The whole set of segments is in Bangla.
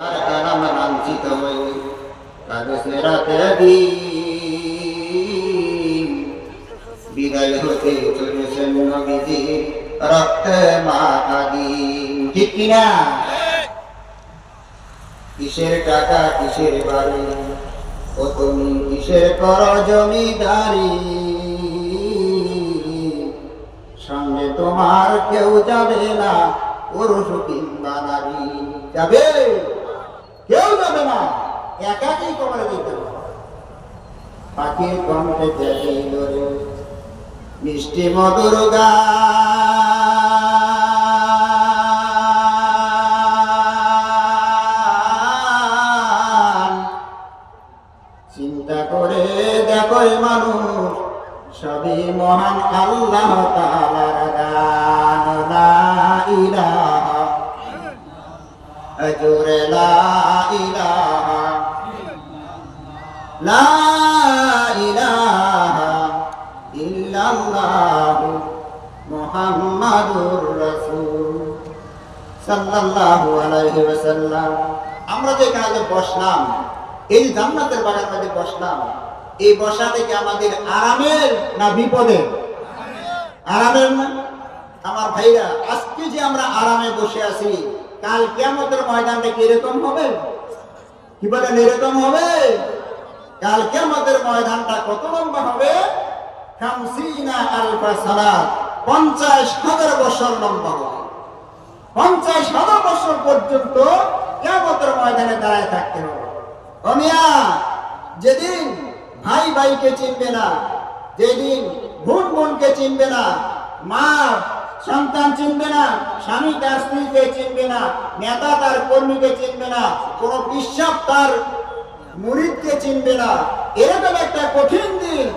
আর কালাম লাঞ্ছিত হয়ে কাঁদে সেরাতে দিন বিদায় হতে চলেছেন নবীজি রক্তে মাখা দিন। ঠিক কিনা? কিসের টাকা কিসের বাড়ি ও তুমি কিসের কর জমিদারি, সঙ্গে তোমার কেউ যাবে না পুরুষ কিংবা নারী। যাবে? কেউ যাবে না, একাকি কবরে যেতে হবে। পাখির কণ্ঠে চেয়ে ধরে মিষ্টি মধুর গান, চিন্তা করে দেখো মানুষ সবই মহান আল্লাহ তাআলার গান। লা ইলাহা জোরে লা ইলাহা, লা ইলাহা ইল্লাল্লাহু মুহাম্মাদুর রাসূল সাল্লাল্লাহু আলাইহি ওয়াসাল্লাম। আমরা যে কাজে বসলাম, এই জান্নাতের বাগান মধ্যে বসলাম, এই বসা থেকে আমাদের আরামের না বিপদের? আরামের না? আমার ভাইরা, আজকে যে আমরা আরামে বসে আছি, কাল কিয়ামতের ময়দানটা কি এরকম হবে? কি বলেন, এরকম হবে? কাল কিয়ামতের ময়দানটা কত লম্বা হবে? 50,000 সালাত, 50,000 বছর লম্বা হবে। 50,000 বছর পর্যন্ত কিয়ামতের ময়দানে দাঁড়ায় থাকতে হবে। ও মিয়া, যেদিন ভাই ভাইকে চিনবে না, যেদিন বোন বোনকে চিনবে না, মা সন্তান চিনবে না, স্বামী তার স্ত্রীকে চিনবে না, নেতা তার কর্মীকে চিনবে না, কোন বিশ্বাস তার মুরিদকে চিনবে না, এরকম একটা কঠিন দিন।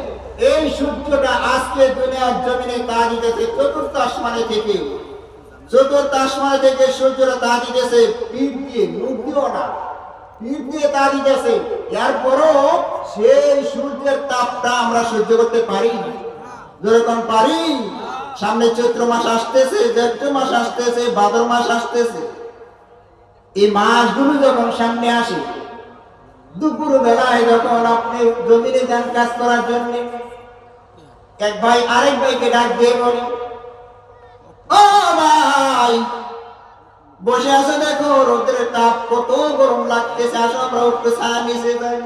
এই সূর্যটা আজকে দুনিয়ার জমিনে তা দিতেছে চতুর্থ আসমানে থেকে। চতুর্থ আসমানে থেকে সূর্যটা তা দিতেছে পিঠ দিয়ে, মুখ দিয়েও না, পিঠ দিয়ে তা দিতেছে। এরপরও সেই সূর্যের তাপটা আমরা সহ্য করতে পারি? যেরকম পারি। সামনে চৈত্র মাস আসতেছে, জ্যৈষ্ঠ মাস আসতেছে, ভাদ্র মাস আসতেছে। এই মাসগুলো যখন সামনে আসে, দুপুর বেলায় যখন আপনি জমিনে যান কাজ করার জন্য, এক ভাই আরেক ভাইকে ডাক দিয়ে বলে, ও ভাই বসে আছে, দেখো রোদের তাপ কত গরম লাগতেছে, আসো আমরা একটু ছায়া নিচে যাই।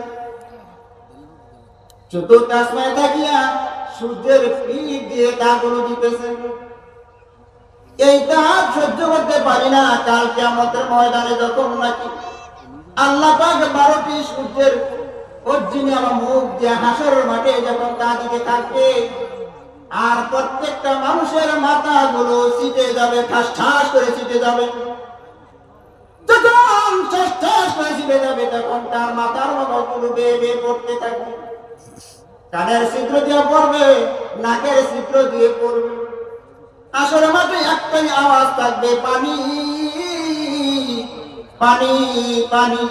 চতুর্থ আসমানে থাকিয়া সূর্যের পিঠ দিয়ে তাপগুলো দিতেছে। এই তাপ সহ্য করতে পারি না। কাল কিয়ামতের ময়দানে যখন নাকি আল্লাহ পাক 12টি সূর্যের অরিজিনাল মুখ দিয়ে হাসরের মাঠে যখন তা দিতে থাকবে, আর প্রত্যেকটা মানুষের মাথাগুলো ছিটে যাবে, ঠাস ঠাস করে ছিটে যাবে। যখন ঠাস ঠাস করে ছিটে যাবে, তখন তার মাথার মগজগুলো বেয়ে বেয়ে পড়তে থাকবে। কানের ছিদ্র দিয়ে পড়বে, নাকের ছিদ্র দিয়ে পড়বে। আসলে মাঠে একটাই আওয়াজ থাকবে, পানি পানি পানি।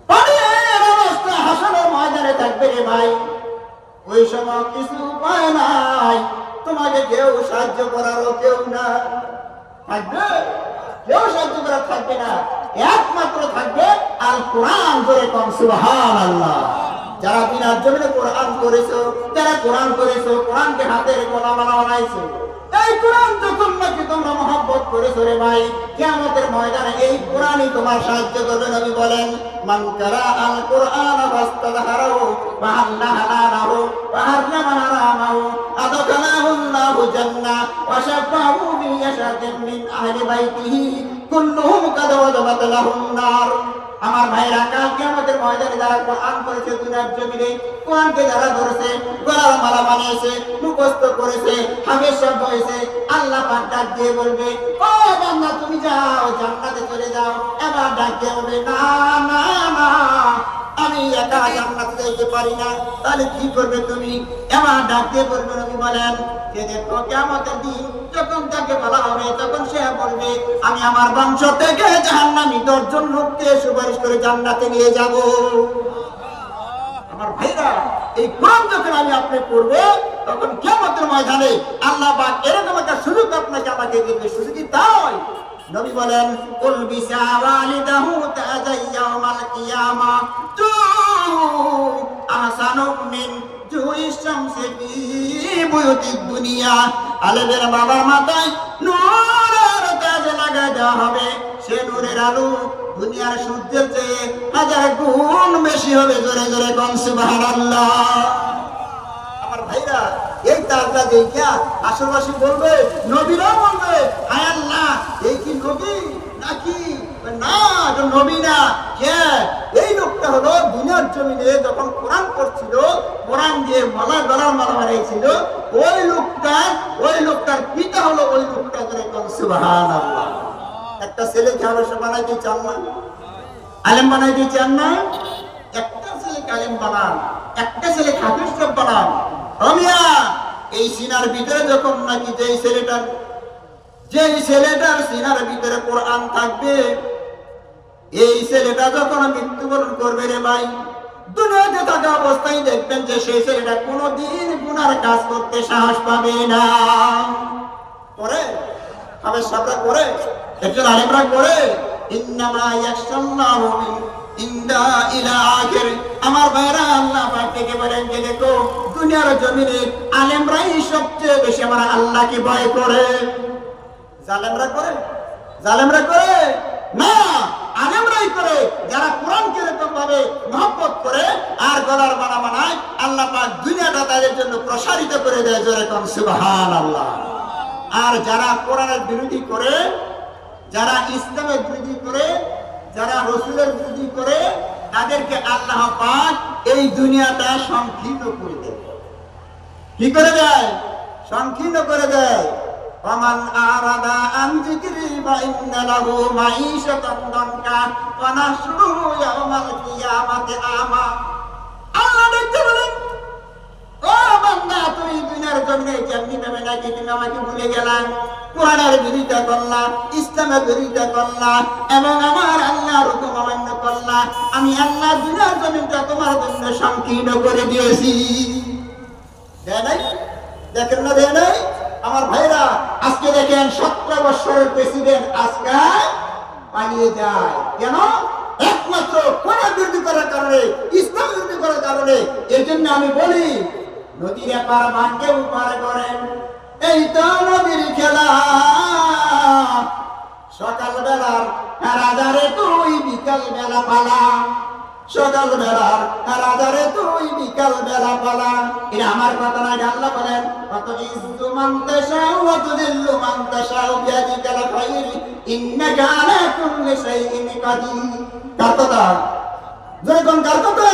পানির অবস্থা হাসরের ময়দানে থাকবে রে ভাই। ওই সময় কিছু উপায় নাই, তোমাকে কেউ সাহায্য করারও কেউ না থাকবে, কেউ সাহায্য করার থাকবে না। একমাত্র থাকবে আল কোরআন। ধরে কম সুবহানাল্লাহ। যারা বিনার জমিনে কোরআন করেছো, যারা কোরআন করেছো, কোরআনকে হাতের কলম বানাইছো, এই কোরআন যখন নাকি তোমরা মহব্বত করেছো রে ভাই, কিয়ামতের ময়দানে এই কোরআনই তোমার সাহায্য করবে। নবী বলেন, মান কারা আল কোরআন ফাস্তাযহারাহু ওয়া আল্লাহা হালালাহু ওয়া হাররামা হারামাহু আদখালাহু আল্লাহু জান্নাহ ওয়া শাফাহু ফি ইয়াশাতিন মিন আহলি বাইতিহি কুল্লুহুম কাদ ওয়াজাবাত লাহুন নার। আমার ভাইরা, কাল কিয়ামতের ময়দানে যারা কোরআন করেছে, দুনিয়ার জমিনে কোরআনকে যারা ধরেছে, গলার মালা বানিয়েছে, মুখস্থ করেছে, হাফেজ শব্দ হয়েছে, আল্লাহ পাক ডাক দিয়ে বলবে, ও বান্দা তুমি যাও, জান্নাতে চলে যাও। এবার ডাক দিয়ে বলবে, না না না, আমি একা জান্নাতে যাইতে পারি না। তাহলে কি করবে তুমি? এবার ডাক দিয়ে বলবে, নবী বলেন যে দেখো কিয়ামতের দিন যখন তাকে বলা হবে, তখন সে বলবে, আমি আমার বংশ থেকে জাহান্নামী 10 জন লোককে সুপারিশ করে জান্নাতে নিয়ে যাব। আমার ভাইরা, এই কোরআন যখন আমি আপনি পড়বো, তখন কিয়ামতের ময়দানে আল্লাহ পাক এরকম একটা সুযোগ আপনাকে আমাকে দিবে। সুযোগ কি তাই? নবী বলেন কুল বিসা ওয়ালিদাহু তাযাইয়াউমাল কিয়ামা তু আহসানু মিন জুই শামসি ফি বুয়ুতিদ দুনিয়া। আলেমের বাবার মাথায় নূরের তাজ লাগায় দেওয়া হবে, সে নূরের আলো দুনিয়ার সূর্যের চেয়ে 1000 গুণ বেশি হবে। জোরে জোরে কোন সুবহানাল্লাহ। আমার ভাইরা, এই তাজটা দেখিয়া আশেপাশে বলবে, নবীরা বলবে, আয় আল্লাহ এই কি নবী নাকি? না, এটা নবী না। কে? এই লোকটা হলো দুনিয়ার জমিনে যখন কোরআন পড়ছিল, কোরআন দিয়ে মালা গলার মালা বানাইছিল, ওই লোকটার পিতা হলো ওই লোকটা। করে সুবহানাল্লাহ। একটা ছেলে আদর্শ বানাইতে চান না? আলেম বানাইতে চান না? একটা ছেলেকে আলেম বানান, একটা ছেলে হাফেজ বানান। আমিয়া এই সিনার ভিতরে যখন নাকি যে ছেলেটার সিনার ভিতরে কোরআন থাকবে, এই ছেলেটা যখন মৃত্যুবরণ করবে রে ভাই, দুনিয়াতে থাকা অবস্থায় দেখবেন যে সেই ছেলেটা কোনোদিন গুনার কাজ করতে সাহস পাবে না। করে হাফেজ সাহেবরা করে, একজন আলেমরা করে। ইন্নামা ইয়াখশাল্লাহু মিন ইনদা ইলা আখির। আমার ভাইরা, আল্লাহ পাক থেকে বলেন যে দেখো দুনিয়ার জমিনে আলেমরাই সবচেয়ে বেশি আমার আল্লাহকে ভয় করে। জালেমরা করে না, আলেমরাই করে, যারা কোরআনকে এরকম ভাবে মহব্বত করে আর গলার বানা বানায়। আল্লাহ পাক দুনিয়াটা তাদের জন্য প্রসারিত করে দেয়। জোরে কোন সুবহানাল্লাহ। আর যারা কোরআনের বিরোধী করে, যারা ইসলামের বিরোধী করে, যারা রাসূলের বিরোধী করে, তাদেরকে আল্লাহ পাক এই দুনিয়াটা সংকীর্ণ করে দেয়। কি করে দেয়? সংকীর্ণ করে দেয়। ওমান আরাদা আন যিকরি ফাইন্না লাহু মাঈশাতান দানকা ওয়া নাহশুরুহু ইয়াওমাল কিয়ামাতি আমা। আল্লাহ দেখতে বলেন, ও বান্দা, তুই দুনিয়ার জমিনে কেমনি ভাবে নাকি তুমি আমাকে ভুলে গেলা, কোরআনের বিরোধিতা করলা, ইসলামের বিরোধিতা করলা এবং আমার আল্লাহর হুকুম অমান্য করলা। আমি আল্লাহ দুনিয়ার জমিনটা তোমার জন্য সংকীর্ণ করে দিয়েছি। দেয় নাই? দেখেন না, দেয় নাই? আমার ভাইরা, আজকে দেখেন 17 বছরের প্রেসিডেন্ট আজকে পালিয়ে যায়। কেন? একমাত্র কোরআন বিরোধী করার কারণে, ইসলাম বিরোধী করার কারণে। এই জন্য আমি বলি, নদীর এপার ভাগ্যে উপার করেন, এই তো নদীর খেলা। সকাল বেলার রাজারে তুই বিকাল বেলা পালা, সকাল বেলার রাজারে তুই বিকাল বেলা পালা। এটা আমার কথা না, আল্লাহ বলেন, কত ইজ্জু মান তাশাউ ওয়া তুযিল্লু মান তাশাউ বিয়াদিকাল খায়র ইন্নাকা আলা কুল্লি শাইইন কাদির। কার কথা? যখন কার কথা?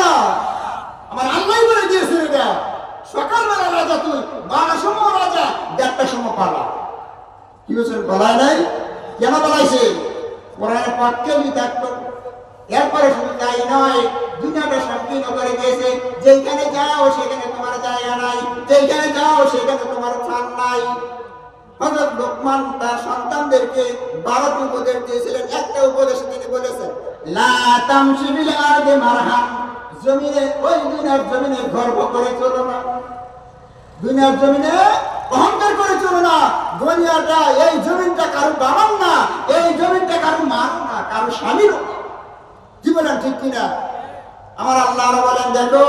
আমার আল্লাহই বলে দিয়েছে এটা। সকালবেলা রাজা তুই, 12টার সময় রাজা, 1:30টার সময় পালা। কি বলছেন? বলায় নাই? কেন বলাইছে? কোরআনের পক্ষে যদি থাকতো। এরপরে শুধু তাই নয়, দুনিয়াটা সংকীর্ণ করে দিয়েছে। যেখানে যাও সেখানে তোমার জায়গা নাই, যেখানে যাও সেখানে তোমার স্থান নাই। হযরত লোকমান তার সন্তানদেরকে 12টি উপদেশ দিয়েছিলেন। একটা উপদেশ তিনি বলেছেন, লা তামশি বিল আরদি মারহান। জমিনে, ওই দুনিয়ার জমিনে গর্ব করে চলো না, দুনিয়ার জমিনে অহংকার করে চলো না। দুনিয়াটা, এই জমিনটা কারো বাবার না, এই জমিনটা কারো মারো না, কারো স্বামীরও না। কি বলেন, ঠিক কিনা? আমার আল্লাহ বলেন, দেখো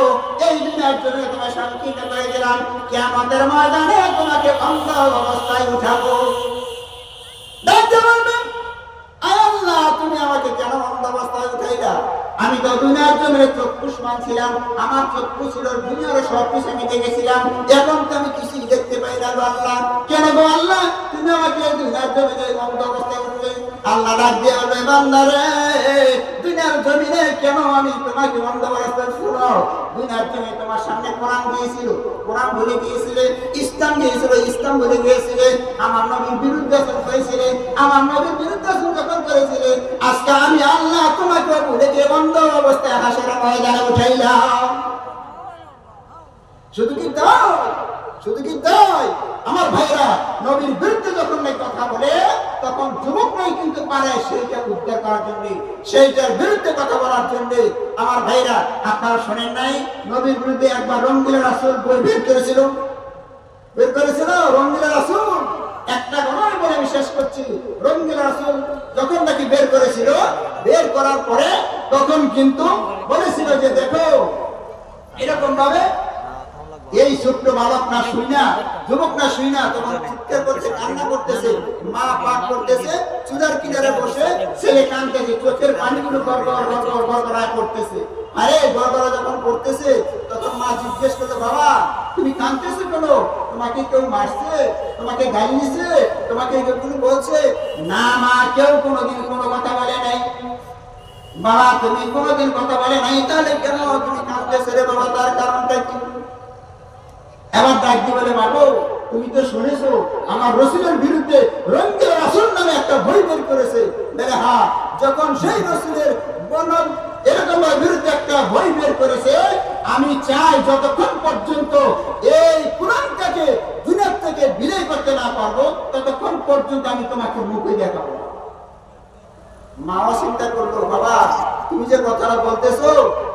এই দুনিয়ার জমিনে তোমায় সংকীর্ণ করে দিলাম, কিয়ামতের ময়দানে তোমাকে অন্ধ অবস্থায় উঠাবো। দেখতে বলবেন, আয় আল্লাহ, তুমি আমাকে কেন অন্ধ অবস্থায় উঠাইলা? আমি তো দুনিয়ার জমিনে চক্ষুষ্মান ছিলাম, আমার চক্ষু ছিল, দুনিয়ার সব কিছু আমি দেখেছিলাম। এখন তো আমি কিছুই দেখতে পাই না। আল্লাহ, কেন গো আল্লাহ তুমি আমাকে দুনিয়ার জমিনে অন্ধ অবস্থায় উঠলে? আল্লাহ ডাক দিয়ে বলবে, বান্দারে, দুনিয়ার জমিনে কেন আমি তোমাকে অন্ধ অবস্থায় শুনো? দুনিয়ার জমিনে তোমার সামনে কোরআন দিয়েছিল, কোরআন বলে গিয়েছিলে, ইসলাম দিয়েছিল, ইসলাম বলে গিয়েছিলে, আমার নবীর বিরুদ্ধে করেছিলে, আমার নবীর বিরুদ্ধে যখন করেছিলে, আজকে আমি আল্লাহ তোমাকে ভুলে গিয়ে অন্ধ অবস্থায় হাসের ময়দানে উঠাইলাম। শুধু কি তাই? শুধু কি তাই? আমার ভাইরা, নবীর বিরুদ্ধে যখন এই কথা বলে, তখন যুবকরাই কিন্তু পারে সেইটা উদ্ধার করার জন্য, সেইটার বিরুদ্ধে কথা বলার জন্য। আমার ভাইরা, আপনারা শোনেন নাই, নবীর বিরুদ্ধে একবার রঙ্গিলা রাসূল বই বের করেছিল, রঙ্গিলা রাসূল। একটা ঘটনা বলে আমি শেষ করছি। রঙ্গিলা রাসূল যখন নাকি বের করেছিল, বের করার পরে তখন কিন্তু বলেছিল যে দেখো এরকম ভাবে এই ছোট্ট বালক না শুই না, যুবক না শুই না, তখন চিৎকার করছে, কান্না করতেছে, মা পাক করতেছে, চুলার কিনারে বসে ছেলে কাঁদতেছে, চোখের পানিগুলো গড়গড়ায় পড়তেছে। আরে গড়গড়া যখন পড়তেছে তখন মা জিজ্ঞেস করলো, বাবা তুমি কাঁদতেছো কেন? তোমাকে কেউ মারছে? তোমাকে গালি দিছে? তোমাকে কেউ কোনো বলছে? না মা, কেউ কোনোদিন কোনো কথা বলে নাই। বাবা তুমি কোনোদিন কথা বলে নাই, তাহলে কেন তুমি কাঁদতেছো রে বাবা? তার কারণটা কি? এবার ডাক দিয়ে বলে, বাবু তুমি তো শুনেছো আমার রাসূলের বিরুদ্ধে রঙ্গিলা রাসূল নামে একটা বই বের করেছে। বলে হ্যাঁ, যখন সেই রাসূলের বর্ণন এরকম বিরুদ্ধে একটা বই বের করেছে, আমি চাই যতক্ষণ পর্যন্ত এই কুরআনটাকে দুনিয়া থেকে বিদায় করতে না পারবো ততক্ষণ পর্যন্ত আমি তোমাকে মুখে দেখাবো। মাও চিন্তা করলো, বাবা তুমি যে কথাটা বলতেছো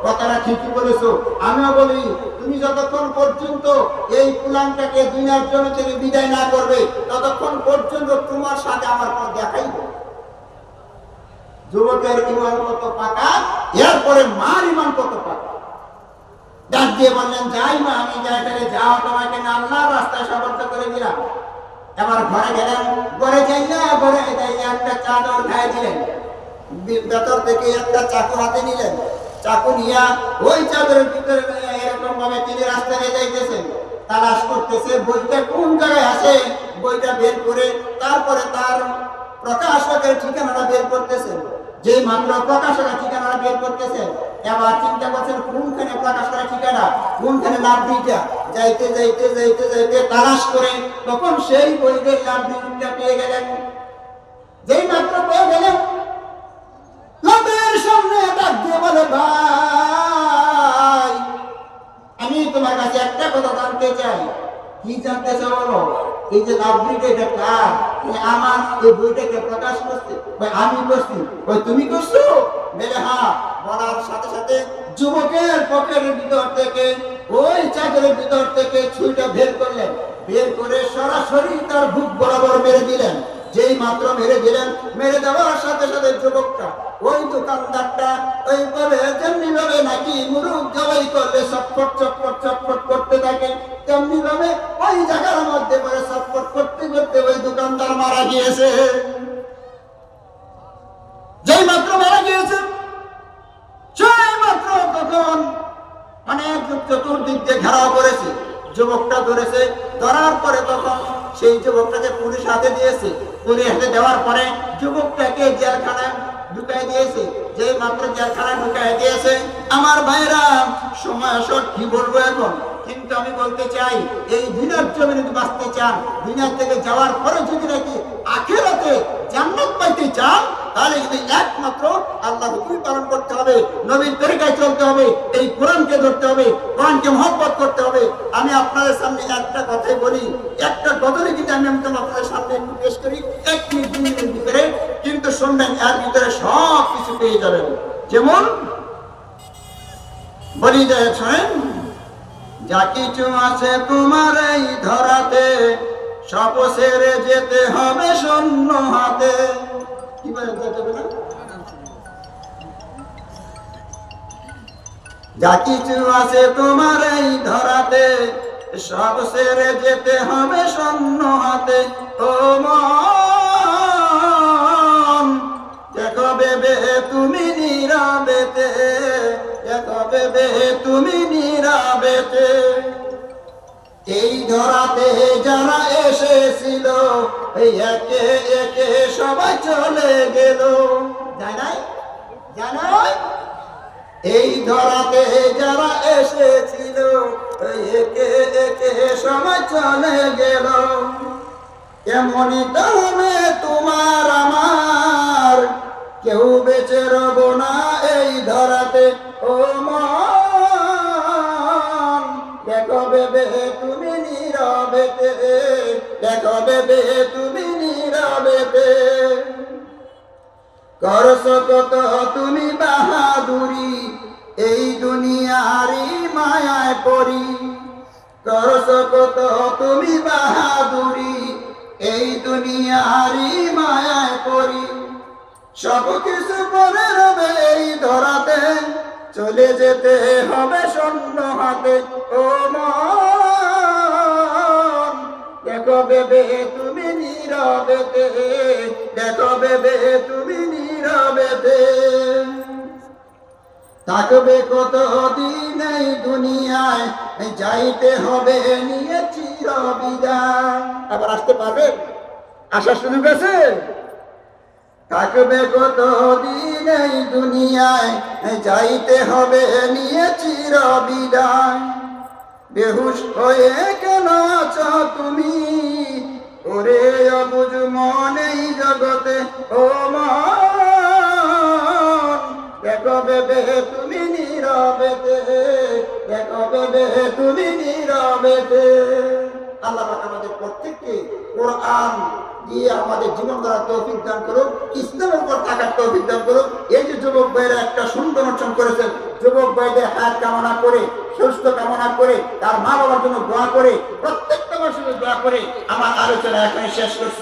কথাটা ঠিকই বলেছো, আমিও বলি তুমি যতক্ষণ পর্যন্ত এই কুরআনটাকে দুনিয়ার জন্য থেকে বিদায় না করবে ততক্ষণ পর্যন্ত তোমার সাথে আমার পথ দেখাইব। যুবকের ঈমান কত পাকা, এরপরে মার ঈমান কত পাকা। ডাক দিয়ে বললেন, যাই মা আমি যাই, তাহলে যাও, তোমাকে না আল্লাহর রাস্তায় সমর্থ করে দিলাম। এবার ঘরে গেলেন, ঘরে যাইয়া একটা চাদর গায়ে দিলেন, ভেতর থেকে একটা চাকু হাতে নিলেন, চাকু নিয়া ওই চাদরের ভিতরে এরকম ভাবে তিনি রাস্তায় যাইতেছেন, তালাশ করতেছে বইটা কোন জায়গায় আছে। বইটা বের করে তারপরে তার প্রকাশকের ঠিকানাটা বের করতেছেন। যে মাত্র প্রকাশকের ঠিকানাটা বের করতেছেন, এবার চিন্তা করছেন কোনখানে প্রকাশকের ঠিকানা, কোনখানে লাইব্রেরিটা। যাইতে যাইতে যাইতে যাইতে তালাশ করে তখন সেই বইয়ের লাইব্রেরিটা পেয়ে গেলেন। যেই মাত্র পেয়ে গেলেন, লোকের সামনে ডাক দিয়ে বলে, ভাই আমি তোমার কাছে একটা কথা জানতে চাই। কি জানতে চাও বলো? এই যে লাইব্রেরিটা এটা কার? আমার এই বইটাকে প্রকাশ করছে? আমি করছি। তুমি করছো? বলে হ্যাঁ। বলার সাথে সাথে যুবকের পকেটের ভিতর থেকে ওই চাদরের ভিতর থেকে ছুরিটা বের করলেন, বের করে সরাসরি তার বুক বরাবর মেরে দিলেন। যেই মাত্র মেরে দিলেন, মেরে দেওয়ার সাথে সাথে যুবকটা ওই দোকানদারটা ওই বলে যেমনি ভাবে নাকি মুরুখ জবাই করলে চটপট চটপট চটপট করতে থাকে, তেমনি ভাবে ওই জায়গার মধ্যে পরে চটপট করতে করতে ওই দোকানদার মারা গিয়েছে। যেই মাত্র মারা গিয়েছে সেই মাত্র তখন অনেক চতুর্দিক দিয়ে ঘেরাও করেছে, যুবকটা ধরেছে। ধরার পরে তখন সেই যুবকটাকে পুলিশ হাতে দিয়েছে। পুলিশ হাতে দেওয়ার পরে যুবকটাকে জেলখানায় ঢুকাই দিয়েছে। যেই মাত্র জেলখানায় ঢুকাই দিয়েছে, আমার ভাইরা সময় আসর কি বলবো এখন, কিন্তু আমি বলতে চাই এই দুনিয়ার জমিনে যদি বাঁচতে চান, দুনিয়া থেকে যাওয়ার পরে যদি নাকি আখিরাতে জান্নাত পাইতে চান, তাহলে যদি একমাত্র আল্লাহর হুকুম পালন করতে হবে, নবীর তরিকায় চলতে হবে, এই কোরআনকে ধরতে হবে, কোরআনকে মহব্বত করতে হবে। আমি আপনাদের সামনে একটা কথাই বলি, একটা গজলে কিন্তু আমি আপনাদের সামনে একটু পেশ করি, 1 মিনিট 2 মিনিটের ভিতরে, কিন্তু শুনবেন এর ভিতরে সব কিছু পেয়ে যাবেন। যেমন বলি যে শোনেন, যা কিছু আছে তোমার এই ধরাতে সব ছেড়ে যেতে হবে শূন্য হাতে। কি বলে যাবে না? যা কিছু আছে তোমার এই ধরাতে সব ছেড়ে যেতে হবে শূন্য হাতে। ও মন দেখো বেবে তুমি নীরবেতে, দেখো বেবে তুমি নীরবেতে। এই ধরাতে যারা এসেছিল এই একে একে সবাই চলে গেল। জানাই জানাই এই ধরাতে যারা এসেছিল এই একে একে সবাই চলে গেল। এমনই তবে তোমার আমার কেউ বেঁচে রব না এই ধরাতে। ও মন দেখো বেবে তুমি নীরবেতে, দেখো বেবে তুমি নীরবেতে। করছো কত তুমি বাহাদুরি এই দুনিয়ারি মায়ায় পড়ি, করছো কত তুমি বাহাদুরি এই দুনিয়ারই মায়ায় পড়ি, সব কিছু পরে রবে এই ধরাতে, চলে যেতে হবে শূন্য হাতে। ও মন দেখো বেবে তুমি নীরবেতে, দেখো বেবে তুমি নীরবেতে। থাকবে কত দিন এই দুনিয়ায়, যাইতে হবে নিয়ে চির বিদায়। আবার আসতে পারবে? আসার সুযোগ আছে? থাকবে কত দিন এই দুনিয়ায়, যাইতে হবে নিয়ে চির বিদায়। বেহুশ হয়ে কেন আছো তুমি, ওরে অবুঝ মন এই জগতে। ও মন দেখো বেবে তুমি নীরবেতে, দেখো বেবে তুমি নীরবেতে। আল্লাহ পাক আমাদের প্রত্যেককে কোরআন দিয়ে আমাদের জীবন গড়ার তৌফিক দান করুন, ইসলামের উপর থাকার তৌফিক দান করুন। এই যে যুবক ভাইরা একটা সুন্দর অনুষ্ঠান করেছেন, যুবক ভাইদের হায়াত কামনা করে, সুস্থ কামনা করে, তার মা বাবার জন্য দোয়া করে, প্রত্যেকটা মানুষের দোয়া করে আমার আলোচনা এখানে শেষ করছি।